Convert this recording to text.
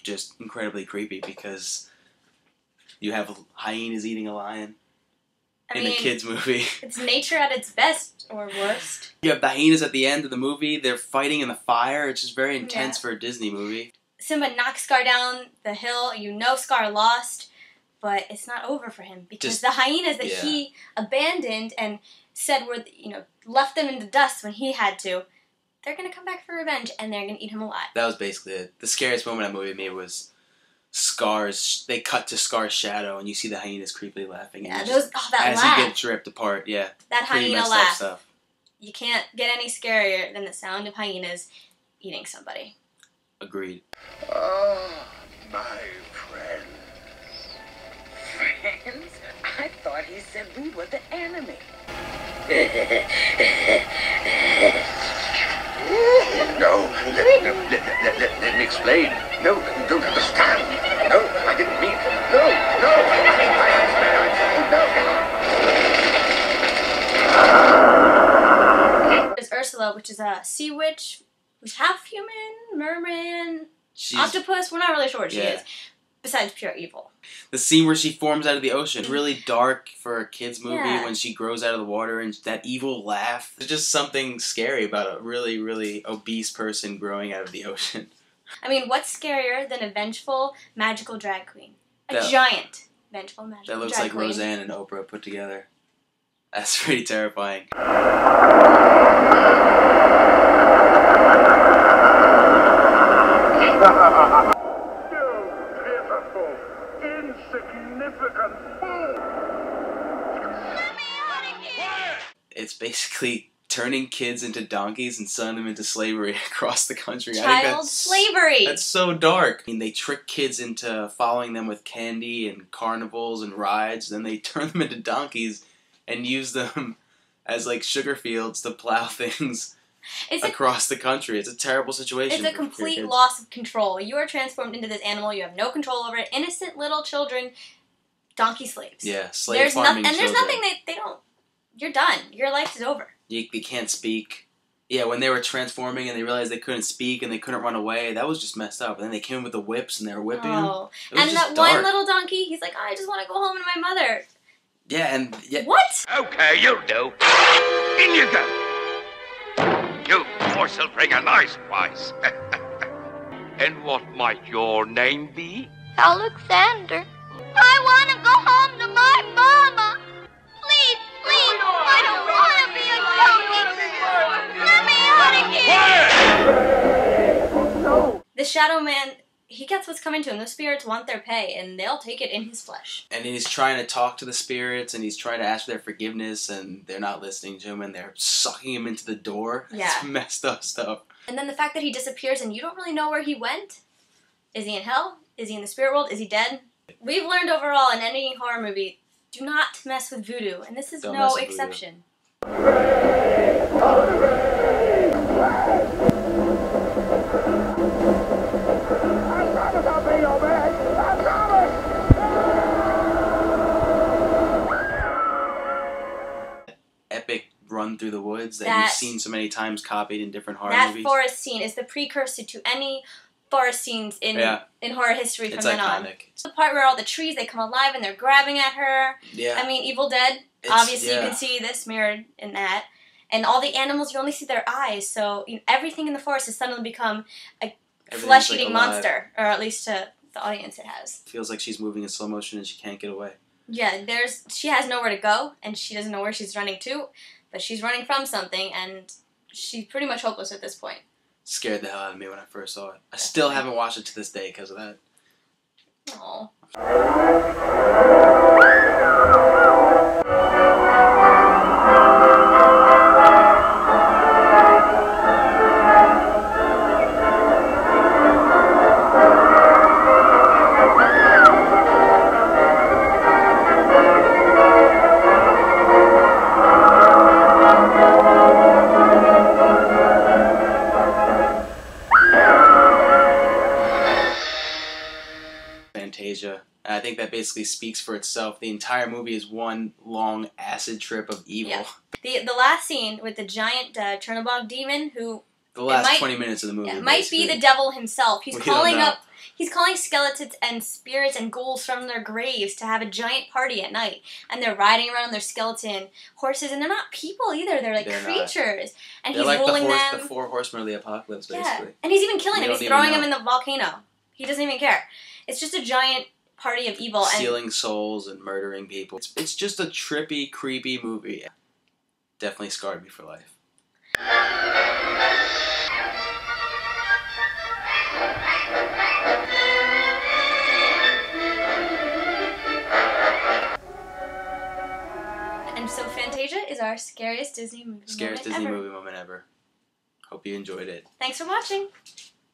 Just incredibly creepy because you have hyenas eating a lion in a kid's movie. It's nature at its best, or worst. You have the hyenas at the end of the movie. They're fighting in the fire. It's just very intense for a Disney movie. Simba knocks Scar down the hill. You know Scar lost, but it's not over for him because the hyenas that he abandoned and said were, left them in the dust when he had to, they're going to come back for revenge and they're going to eat him alive. That was basically it. The scariest moment in that movie to me was Scar's, they cut to Scar's shadow and you see the hyenas creepily laughing. Yeah, that as laugh. He gets ripped apart, That hyena laugh. Stuff. You can't get any scarier than the sound of hyenas eating somebody. Agreed. Oh, my friends. Friends? I thought he said we were the enemy. No, let me explain. No, you don't understand. No, I didn't mean. No, I understand. There's Ursula, which is a sea witch who's half human, merman, octopus. We're not really sure what she is. Besides pure evil. The scene where she forms out of the ocean is really dark for a kid's movie when she grows out of the water and that evil laugh. There's just something scary about a really, really obese person growing out of the ocean. I mean, what's scarier than a vengeful, magical drag queen? A giant, vengeful, magical drag queen. That looks like Roseanne and Oprah put together. That's pretty terrifying. It's basically turning kids into donkeys and selling them into slavery across the country. Child slavery! That's so dark. I mean, they trick kids into following them with candy and carnivals and rides, then they turn them into donkeys and use them as like sugar fields to plow things across the country. It's a terrible situation. It's a complete loss of control. You are transformed into this animal. You have no control over it. Innocent little children, donkey slaves. Yeah, slave farming children. And there's nothing they don't... You're done. Your life is over. They can't speak. Yeah, when they were transforming and they realized they couldn't speak and they couldn't run away, that was just messed up. And then they came in with the whips and they were whipping them. And that one little donkey, he's like, I just want to go home to my mother. Yeah, and... What? Okay, you'll do. In you go. You morsel bring a nice price. And what might your name be? Alexander. I want to go home to my mama. Please, I don't want to be a donkey. Let me out of here. The Shadow Man, he gets what's coming to him. The spirits want their pay, and they'll take it in his flesh. And he's trying to talk to the spirits, and he's trying to ask for their forgiveness, and they're not listening to him, and they're sucking him into the door. Yeah. It's messed up stuff. And then the fact that he disappears, and you don't really know where he went. Is he in hell? Is he in the spirit world? Is he dead? We've learned overall in any horror movie, do not mess with voodoo, and this is no exception. Epic run through the woods that you've seen so many times copied in different horror movies. That forest scene is the precursor to any forest scenes in horror history from then on. It's the part where all the trees, they come alive and they're grabbing at her. Yeah. I mean, Evil Dead, obviously you can see this mirrored in that. And all the animals, you only see their eyes, so everything in the forest has suddenly become a flesh-eating monster, or at least to the audience it has. Feels like she's moving in slow motion and she can't get away. Yeah, she has nowhere to go, and she doesn't know where she's running to, but she's running from something, and she's pretty much hopeless at this point. Scared the hell out of me when I first saw it. I still haven't watched it to this day because of that. Aww. And I think that basically speaks for itself. The entire movie is one long acid trip of evil. Yeah. The last scene with the giant Chernobog demon who The last 20 minutes of the movie. Yeah, it might be the devil himself. He's calling skeletons and spirits and ghouls from their graves to have a giant party at night. And they're riding around on their skeleton horses, and they're not people either. They're creatures. And they're he's ruling them. The 4 horsemen of the apocalypse, basically. Yeah. And he's even killing them. He's throwing them in the volcano. He doesn't even care. It's just a giant party of evil. Stealing souls and murdering people. It's just a trippy, creepy movie. Definitely scarred me for life. And so Fantasia is our scariest Disney movie moment ever. Movie moment ever. Hope you enjoyed it. Thanks for watching.